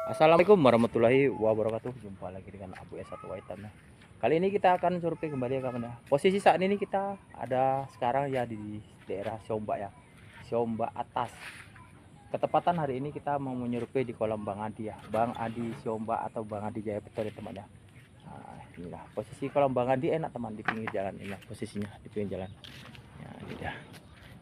Assalamualaikum warahmatullahi wabarakatuh. Jumpa lagi dengan Abu S1 Waitan. Kali ini kita akan survei kembali ya kawan ya. Posisi saat ini kita ada sekarang ya di daerah Siombak ya. Siombak atas. Ketepatan hari ini kita mau menyurvei di kolam Bang Adi ya. Bang Adi Siombak atau Bang Adi Jaya Betul ya teman ya. Nah, inilah posisi kolam Bang Adi enak teman di pinggir jalan. Inilah posisinya di pinggir jalan. Ya, ini dia.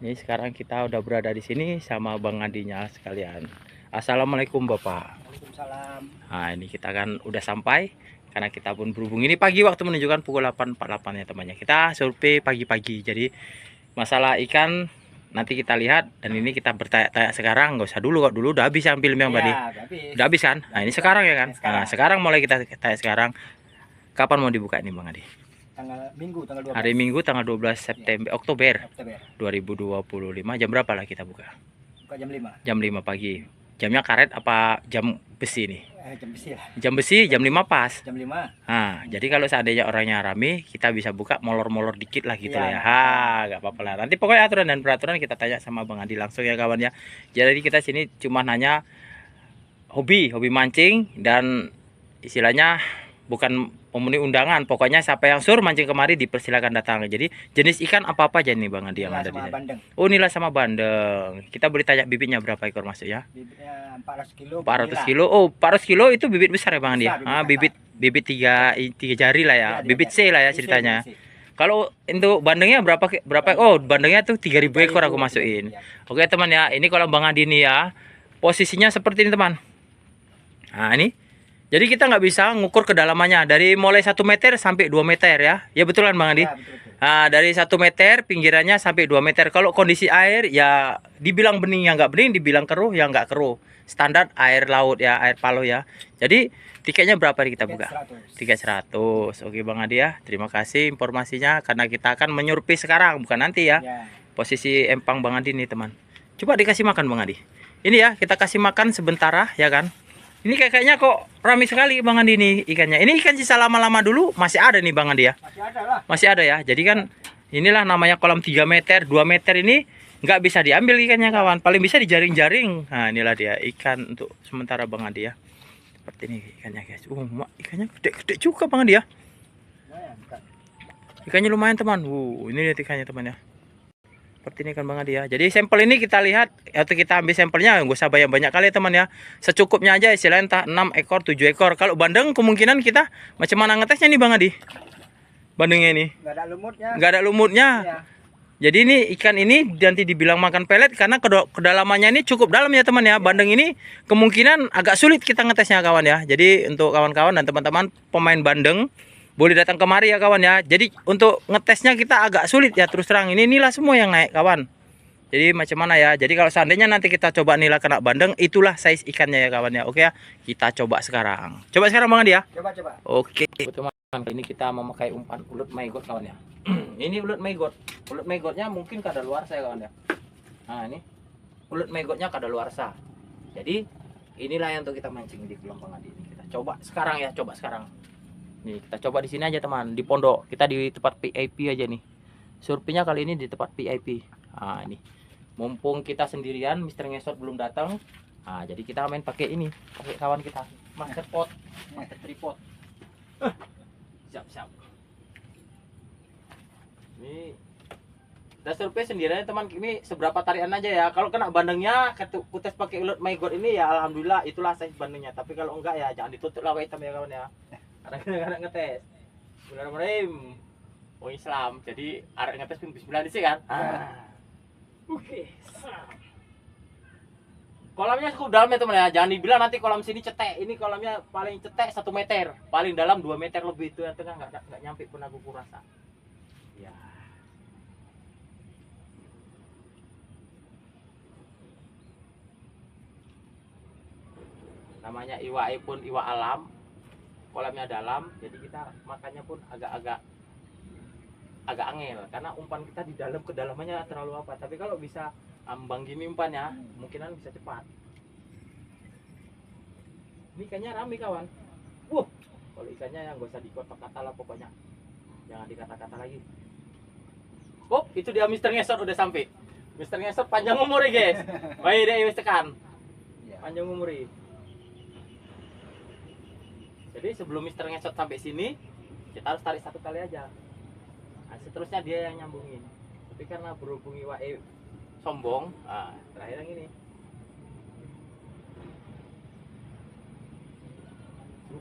Ini sekarang kita udah berada di sini sama Bang Adinya sekalian. Assalamualaikum Bapak. Waalaikumsalam. Nah ini kita kan udah sampai karena kita pun berhubung ini pagi waktu menunjukkan pukul 8.48 ya temannya. Kita survei pagi-pagi. Jadi masalah ikan nanti kita lihat dan ini kita bertanya-tanya sekarang, nggak usah dulu kok, dulu udah habis yang film yang tadi. Udah habis kan? Nah ini sekarang ya kan? Nah sekarang mulai kita tanya sekarang. Kapan mau dibuka ini Bang Adi? Minggu tanggal 12. Hari Minggu tanggal 12 September Oktober Oktober 2025. Jam berapa lah kita buka? Buka jam 5. Jam 5 pagi. Jamnya karet apa jam besi nih? Jam besi lah. Jam besi jam 5 pas. Jam 5. Nah, jadi kalau seandainya orangnya rame, kita bisa buka molor-molor dikit lah gitu lah ya. Iya, Nggak apa-apa lah. Nanti pokoknya aturan dan peraturan kita tanya sama Bang Adi langsung ya kawan ya. Jadi kita sini cuma nanya hobi mancing dan istilahnya bukan memenuhi undangan. Pokoknya siapa yang sur mancing kemari dipersilakan datang. Jadi jenis ikan apa-apa aja nih Bang Adi yang ada di sini. Bandeng. Oh, nila sama bandeng. Kita boleh tanya bibitnya berapa ekor masuk ya? Bibitnya 400 kilo. 400 kilo. Oh, 400 kilo itu bibit besar ya Bang Adi? Bibit Bibit tiga jari lah ya. Bibit C lah ya ceritanya. Kalau untuk bandengnya berapa? Oh, bandengnya tuh 3.000 ekor aku masukin. Oke teman ya, ini kolam Bang Adi nih ya. Posisinya seperti ini teman. Nah ini. Jadi kita nggak bisa ngukur kedalamannya dari mulai 1 meter sampai 2 meter ya. Ya betul kan Bang Adi? Ya, betul. Nah, dari 1 meter pinggirannya sampai 2 meter. Kalau kondisi air ya dibilang bening ya nggak bening, dibilang keruh ya nggak keruh. Standar air laut ya, air paloh ya. Jadi tiketnya berapa nih kita buka? Tiket 100. Oke Bang Adi ya. Terima kasih informasinya karena kita akan menyurvei sekarang bukan nanti ya. Posisi empang Bang Adi nih teman. Coba dikasih makan Bang Adi. Ini ya kita kasih makan sebentar ya kan. Ini kayaknya kok ramai sekali Bang Andi nih ikannya. Ini ikan sisa lama-lama dulu masih ada nih Bang Andi ya. Masih ada lah. Masih ada ya. Jadi kan inilah namanya kolam 3 meter, 2 meter ini nggak bisa diambil ikannya kawan. Paling bisa dijaring-jaring. Nah inilah dia ikan untuk sementara Bang Andi ya. Seperti ini ikannya guys. Ikannya gede-gede juga Bang Andi ya. Ikannya lumayan teman. Ini lihat ikannya teman ya. Seperti ini kan Bang Adi ya. Jadi sampel ini kita lihat atau kita ambil sampelnya nggak usah banyak banyak kali ya teman ya. Secukupnya aja istilahnya entah 6 ekor 7 ekor. Kalau bandeng kemungkinan kita macam mana ngetesnya nih Bang Adi? Bandengnya ini. Nggak ada lumutnya. Nggak ada lumutnya. Ya. Jadi ini ikan ini nanti dibilang makan pelet karena kedalamannya ini cukup dalam ya teman ya. Bandeng ini kemungkinan agak sulit kita ngetesnya kawan ya. Jadi untuk kawan-kawan dan teman-teman pemain bandeng boleh datang kemari ya kawan ya. Jadi untuk ngetesnya kita agak sulit ya terus terang. Inilah semua yang naik kawan. Jadi macam mana ya. Jadi kalau seandainya nanti kita coba nila kena bandeng, itulah size ikannya ya kawan ya. Oke ya. Kita coba sekarang. Coba sekarang Bang Adi ya. Coba. Oke teman. Ini kita memakai umpan ulut maygot kawan ya. Ini ulut maygot. Ulut maygotnya mungkin kadaluarsa ya kawan ya. Nah ini ulut maygotnya kadaluarsa. Jadi inilah yang untuk kita mancing di kolam Bang Adi ini. Kita coba sekarang ya. Coba sekarang. Nih kita coba di sini aja teman, di pondok. Kita di tempat VIP aja nih. Surveinya kali ini di tempat VIP. Nah ini, mumpung kita sendirian, Mister Ngesot belum datang. Nah jadi kita main pakai ini, pakai kawan kita, master pot, master tripod. Siap. Ini kita survei sendirian teman. Ini seberapa tarian aja ya. Kalau kena bandengnya, kutes pakai ulut maygot ini ya alhamdulillah itulah size bandengnya. Tapi kalau enggak ya jangan ditutup lah hitam ya kawan ya. Kadang-kadang ngetes. Bismillahirrahmanirrahim. Islam. Jadi arek ngetes pun bismillah sih kan. Oke. Kolamnya cukup dalam ya teman ya. Jangan dibilang nanti kolam sini cetek. Ini kolamnya paling cetek 1 meter, paling dalam 2 meter lebih itu yang tengah enggak nyampe pun aku rasa. Ya. Namanya iwa pun iwa alam. Kolamnya dalam, jadi kita makannya pun agak angel karena umpan kita di dalam kedalamannya terlalu apa. Tapi kalau bisa ambang gini umpannya, kemungkinan bisa cepat. Ini ikannya rame kawan. Kalau ikannya yang gak usah dikata-kata lah pokoknya. Jangan dikata-kata lagi. Itu dia Mister Ngesot udah sampai. Mister Ngesot panjang umur ya guys. Baik deh wis tekan. Panjang umur. Jadi sebelum Mister ngesot sampai sini, kita harus tarik satu kali aja. Nah, seterusnya dia yang nyambungin. Tapi karena berhubung Iwae sombong, terakhir yang ini.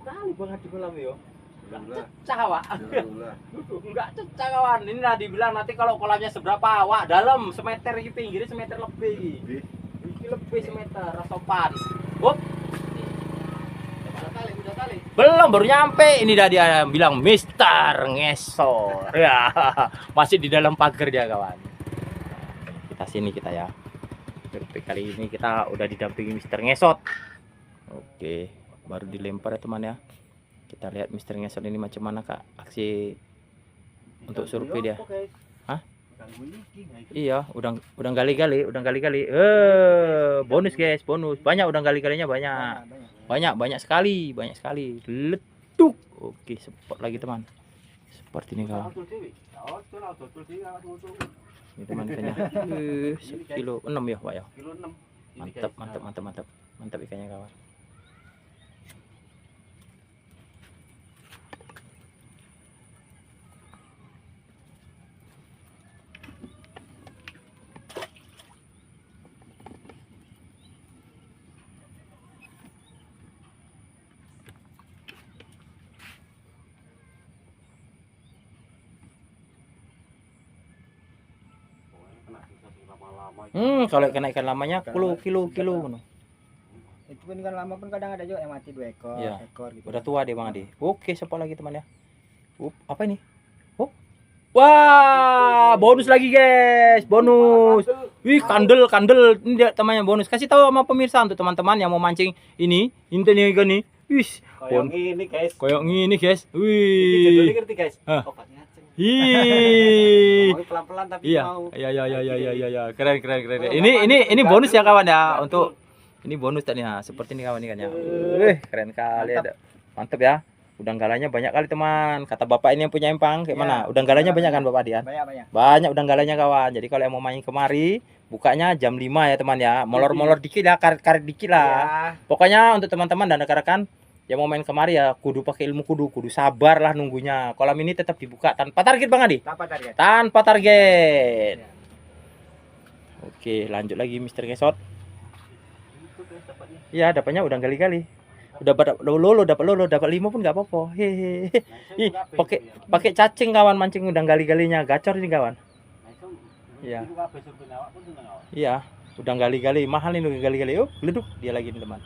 Kali banget di kolam yo. Enggak cecah, Wak. Enggak cecah kawan. Ini lah dibilang nanti kalau kolamnya seberapa, Wak, dalam semeter iki pinggirnya semeter lebih iki. Iki lebih semeter rasopan. Hop. Udah kali. Belum, baru nyampe. Ini dah dia bilang Mister ngesor. Ya, masih di dalam pagar dia kawan. Kita sini kita ya. Kali ini kita udah didampingi Mister ngesot. Oke, baru dilempar ya teman ya. Kita lihat Mister ngesot ini macam mana Kak aksi untuk survei dia. Hah? Iya, udang gali-gali. Bonus guys, bonus. Banyak udang gali-galinya banyak. Banyak sekali. Leduk. Oke, support lagi teman. Seperti ini kawan. Ini teman ikannya. Kilo 6 ya, Pak ya. Kilo 6. Mantap ikannya kawan. Kalau kena ikan lamanya kilo. Itu pun kan lama pun kadang ada juga yang mati 2 ekor, Iya. ekor gitu. Udah tua deh Bang Adi. Oke, siapa lagi teman ya? Apa ini? Wah, bonus lagi guys, bonus. Wih, kandel. Ini dia temannya bonus. Kasih tahu sama pemirsa untuk teman-teman yang mau mancing ini ikan nih. Wih, koyok ini guys. Wih. Ngerti guys? Hah. Obatnya ceng. Ih. Ngomongin pelan-pelan tapi Iya. mau. Iya. Keren. Ini bonus ya kawan ya untuk ini bonus tadi ya. Seperti ini kawan ikannya. Keren kali ada. Mantap ya. Udang galanya banyak kali teman. Kata bapak ini yang punya empang kayak mana? Udang galanya banyak kan Bapak Dian? Banyak udang galanya kawan. Jadi kalau yang mau main kemari bukanya jam 5 ya teman ya. Molor dikit ya, karet dikit lah. Pokoknya untuk teman-teman dan rekan-rekan yang mau main kemari ya kudu pakai ilmu kudu sabar lah nunggunya. Kolam ini tetap dibuka tanpa target Bang Adi. Tanpa target. Oke, lanjut lagi Mister Ngesot. Iya, dapatnya udang gali-gali. Udah dapat lolo, dapat 5 pun nggak apa-apa. Hehehe. Ih, pakai cacing kawan mancing udang gali-galinya. Gacor ini kawan. Iya. Iya, udang gali-gali mahal ini udang gali-gali. Oh, leduk dia lagi nih teman.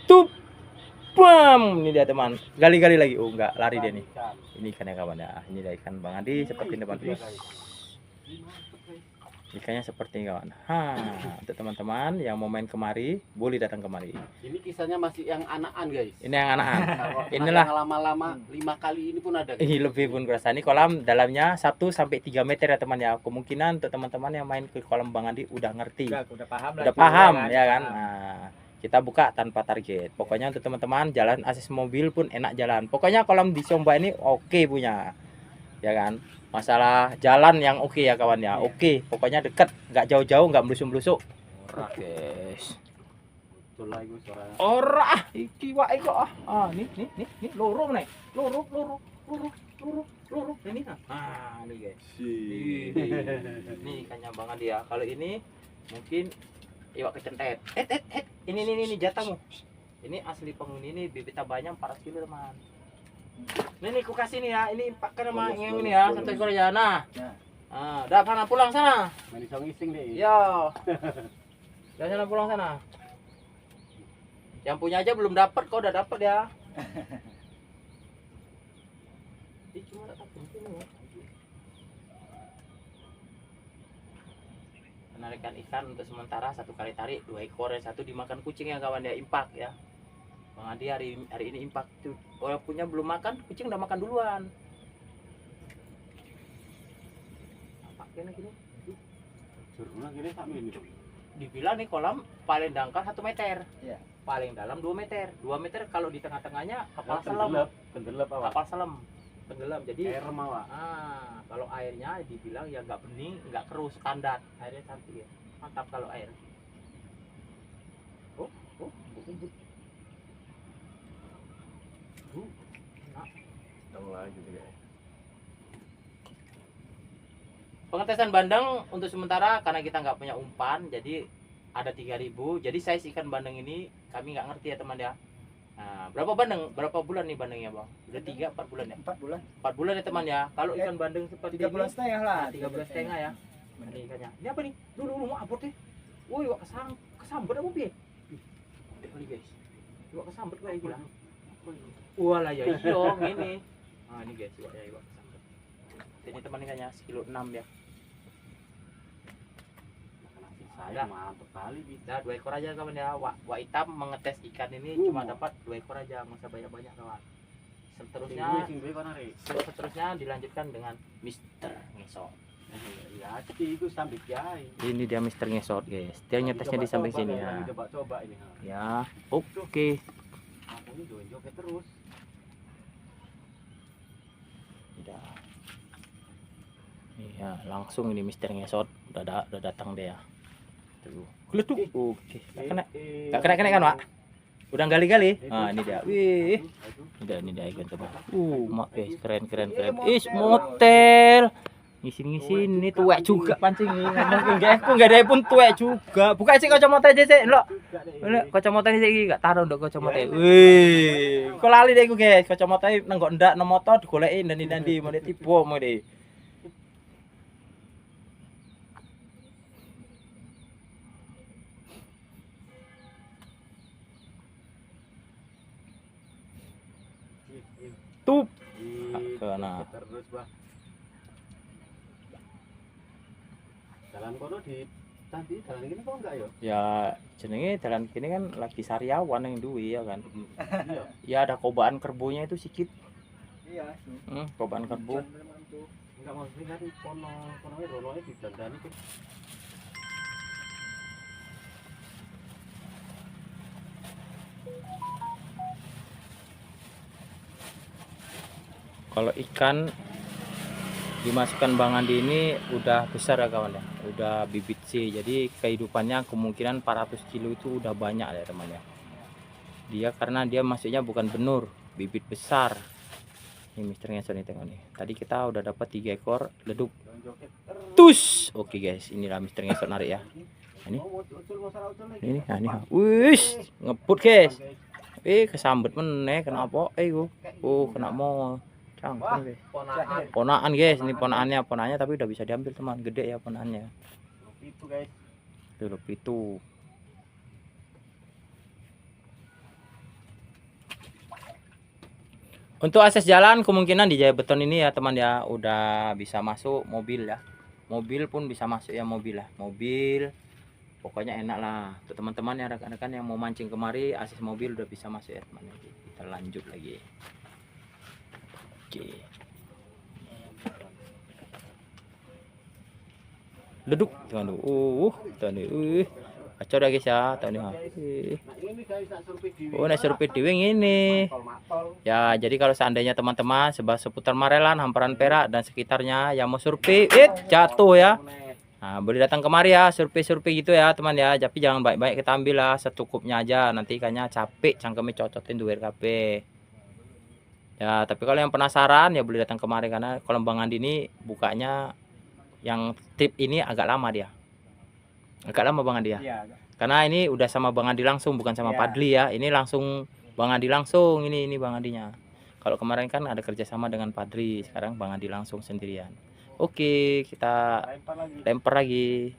Tuh. Bam, ini dia teman. Gali-gali lagi. Oh, enggak, lari dia nih. Ini ikannya kawan ya. Ini dia ikan Bang Adi seperti ini teman. Ikannya seperti ini kawan. Untuk teman-teman yang mau main kemari boleh datang kemari. Ini kisahnya masih yang anakan guys. Ini yang anakan. Inilah lama-lama 5 kali ini pun ada. Ini lebih pun kurasa. Ini kolam dalamnya 1 sampai 3 meter ya teman ya. Kemungkinan untuk teman-teman yang main ke kolam Bang Adi udah ngerti. Udah paham ya kan. Nah, kita buka tanpa target. Pokoknya untuk teman-teman jalan akses mobil pun enak jalan. Pokoknya kolam di Somba ini oke punya. Ya kan. Masalah jalan yang oke ya kawan ya. Oke, pokoknya dekat, nggak jauh-jauh, nggak melusuk-melusuk. Ora guys. Ora, iki wae kok. Nih, loro nih. Loro. Ini nah. Nih guys. Ini ikannya banget dia. Kalau ini mungkin iwak kecentet. Ini jatahmu. Ini asli penghuni ini bibit tabanya 400 kilo teman. Ini ku kasih nih ya, ini pakai nama yang ini ya, satu ekor ya. Nah, udah sana pulang sana. Main iseng iseng deh. Yo, udah sana pulang sana. Yang punya aja belum dapat, kau udah dapat ya. Penarikan ikan untuk sementara 1 kali tarik 2 ekor, 1 dimakan kucing ya kawan ya, impak ya. Bang Adi hari ini impak tuh. Kalau punya belum makan, kucing udah makan duluan. Apa gini? Dibilang nih kolam paling dangkal 1 meter. Iya. Paling dalam 2 meter. 2 meter kalau di tengah-tengahnya kapal selam. Tenggelam apa? Kapal selam. Tenggelam. Jadi Air mawa. kalau airnya dibilang ya nggak bening, nggak keruh standar. Airnya cantik ya. Mantap kalau air. Oh, umput. Tahu lagi tuh guys. Pengetesan bandeng untuk sementara karena kita nggak punya umpan, jadi ada 3.000. Jadi size ikan bandeng ini kami nggak ngerti ya teman ya. Nah, berapa bandeng? Berapa bulan nih bandengnya bang? Udah 3-4 bulan ya? 4 bulan. 4 bulan ya teman ya. Kalau ikan bandeng seperti 3 bulan ini, setengah lah. 3 bulan setengah ya. Ini ikannya. Ini apa nih? Dulu mau abot deh. Woi, wak kesambet apa piye? Gede kali guys. Wak kesambet kayak gila. Walah ya iya ini. Nah, ini guys, wak ya wak kesambet. Ini teman ikannya sekilo 6 ya. Saya mantap kali bisa. Nah, 2 ekor aja kawan ya. Wak hitam mengetes ikan ini cuma dapat 2 ekor aja, nggak usah banyak-banyak kawan. Seterusnya dilanjutkan dengan Mister Ngesot. Ya, itu sambil jahit. Ini dia Mister Ngesot guys. Dia nyetesnya di samping sini ya. Coba ini. Ya, oke. Aku ini joget terus. Udah. Iya, langsung ini Mister Ngesot udah datang dia. Tuh. Geletuk. Oke. Enggak kena kan, Pak? Udah gali-gali. Nah, ini dia. Wih. Ini dia ikan teman. Mak guys, keren. Is motel. Ngisi ini tuwek juga pancing ini. Aku enggak ada pun tuwek juga. Buka sih kacamata aja sih, lho. Kacamata ini sih enggak taruh ndok kacamata. Wih. Kok lali deh aku guys. Kacamata nang kok ndak nang motor digolekin dan mau tipu mau deh. Tup. Kena. Terus, Bah. Jalan kono di tadi jalan ini kok enggak ya? Ya jenenge jalan kini kan lagi sariawan yang duwe ya kan. Iya. Ya ada kobaan kerbonya itu sedikit. Iya. Kobaan kerbo. Enggak maksudnya tadi kono ronoe didandani tuh. Kalau ikan dimasukkan Bang Andi ini udah besar ya kawan ya, udah bibit C. Jadi kehidupannya kemungkinan 400 kilo itu udah banyak ya teman ya. Dia karena dia masuknya bukan benur, bibit besar. Ini Mister Ngesot nih tengok nih. Tadi kita udah dapat 3 ekor leduk. Tus. Oke guys, inilah Mister Ngesot narik ya. Ini. Nah ini. Wis, ngeput guys. Kesambet meneh kenapa? Kena mau. Ponaan guys, ini ponaannya tapi udah bisa diambil teman, gede ya ponaannya. Itu guys. Itu. Untuk akses jalan kemungkinan di Jaya Beton ini ya teman ya, udah bisa masuk mobil ya. Mobil pun bisa masuk ya mobil ya. Mobil pokoknya enak lah. Untuk teman-teman yang rekan-rekan yang mau mancing kemari, akses mobil udah bisa masuk ya teman. Kita lanjut lagi. Oke. Leduk teman tuh. Kacau dah guys ya, tahu nih. Nah, ini guys nak survei di. Nak survei di ini. Ya, jadi kalau seandainya teman-teman seputar Marelan, Hamparan Perak dan sekitarnya yang mau survei, jatuh ya. Nah, boleh datang kemari ya, survei gitu ya, teman ya. Tapi jangan baik-baik kita ambil lah, secukupnya aja. Nanti ikannya capek, cangkemnya cocotin duwer kabeh. Ya, tapi kalau yang penasaran ya boleh datang kemari karena kolam Bang Andi ini bukanya yang tip ini agak lama dia. Agak lama Bang Andi ya. Iya. Karena ini udah sama Bang Andi langsung, bukan sama Padli ya. Ini langsung Bang Andi langsung, ini Bang Andinya. Kalau kemarin kan ada kerjasama dengan Padli, sekarang Bang Andi langsung sendirian. Oke, kita lempar lagi.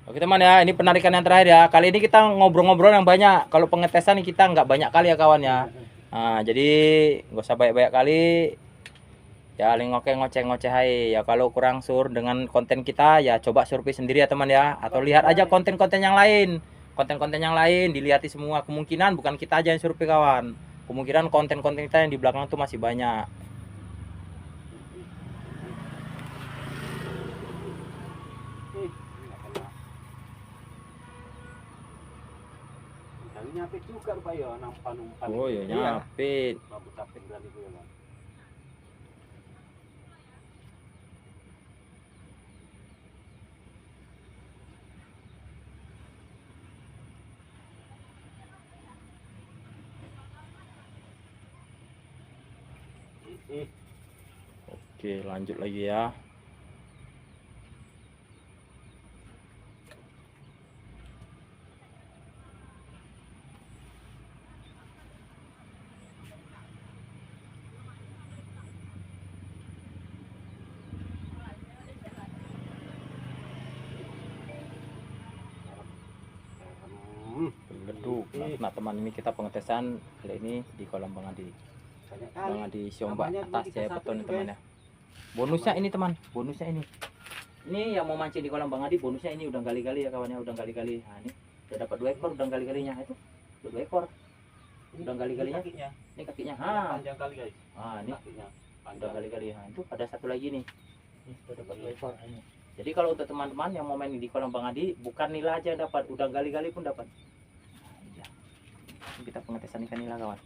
Oke teman ya, ini penarikan yang terakhir ya. Kali ini kita ngobrol-ngobrol yang banyak. Kalau pengetesan kita nggak banyak kali ya kawan ya. Nah, jadi nggak usah banyak-banyak kali. Ya, ngoceh-ngoceh hai. Ya kalau kurang sur dengan konten kita ya coba survei sendiri ya teman ya. Atau lihat aja konten-konten yang lain. Konten-konten yang lain dilihati semua. Kemungkinan bukan kita aja yang survei kawan. Kemungkinan konten-konten kita yang di belakang tuh masih banyak. Nyapit juga Pak ya, nampan-umpan. Oh ya nyapit. Rambut capit dan itu ya. Oke, lanjut lagi ya. Leduk. Nah, teman, ini kita pengetesan kali ini di kolam Bang Adi. Bang Adi Siombak atas Jaya Beton nih teman ya. Bonusnya ini teman, bonusnya ini. Ini yang mau mancing di kolam Bang Adi, bonusnya ini udang gali-gali ya kawannya, udang gali-gali. Nah, ini udah dapat 2 ekor udang gali-galinya itu. 2 ekor. Udang gali-galinya. Ini kakinya. Panjang kali guys. Ini Kakinya udang panjang. gali-gali. Nah, itu ada satu lagi nih. Ini sudah dapat 2 ekor ini. Jadi kalau untuk teman-teman yang mau main di kolam Bang Adi, bukan nila aja dapat, udang gali-gali pun dapat. Nah, ini dia. Ini kita pengetesan ikan nila kawan.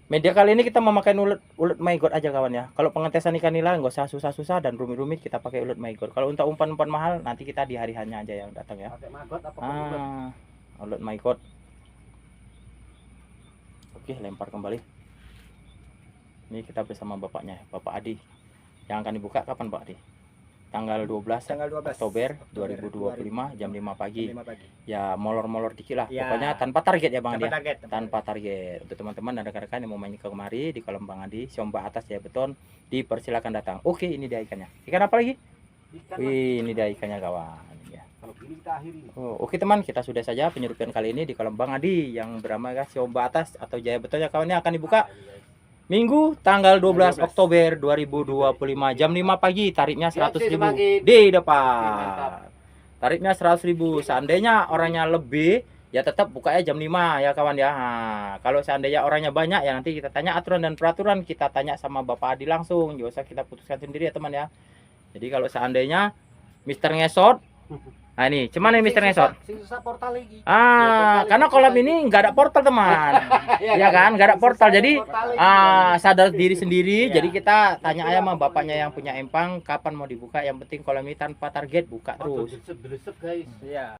Media kali ini kita memakai ulet mygot aja kawan ya. Kalau pengetesan ikan nila nggak usah susah-susah dan rumit-rumit, kita pakai ulet mygot. Kalau untuk umpan-umpan mahal nanti kita di hari hanya aja yang datang ya. Pakai maggot apa ulet? Ulet mygot. Oke, lempar kembali. Ini kita bersama bapaknya, Bapak Adi. Yang akan dibuka kapan Pak Adi? Tanggal 12 Oktober 2025 jam 5 pagi. Ya molor-molor dikit lah. Ya. Pokoknya tanpa target ya Bang Adi. Tanpa target. Target. Untuk teman-teman dan rekan-rekan yang mau main ke kemari di kolam Bang Adi, Siombak atas Jaya Beton, dipersilakan datang. Oke, ini dia ikannya. Ikan apa lagi? Ikan. Wih, ini dia ikannya kawan. Ya. Kalau gini kita akhiri. Oke teman, kita sudah saja penyedupian kali ini di kolam Bang Adi yang bernama Siombak atas atau Jaya Beton ya kawan, ini akan dibuka Minggu tanggal 12 Oktober 2025 jam 5 pagi. Tarifnya 100.000 di depan. Tarifnya 100.000. Seandainya orangnya lebih ya tetap bukanya jam 5 ya kawan ya. Nah, kalau seandainya orangnya banyak ya nanti kita tanya aturan dan peraturan, kita tanya sama Bapak Adi langsung. Jangan usah kita putuskan sendiri ya teman ya. Jadi kalau seandainya Mister Ngesot, nah ini cuman nih Mister Ngesot. Susah portal lagi. Karena kolam ini nggak ada portal teman. Ya kan, nggak ada portal. Jadi sadar diri sendiri. Jadi kita tanya aja sama bapaknya yang punya empang kapan mau dibuka. Yang penting kolam ini tanpa target buka terus. Desep guys. Iya.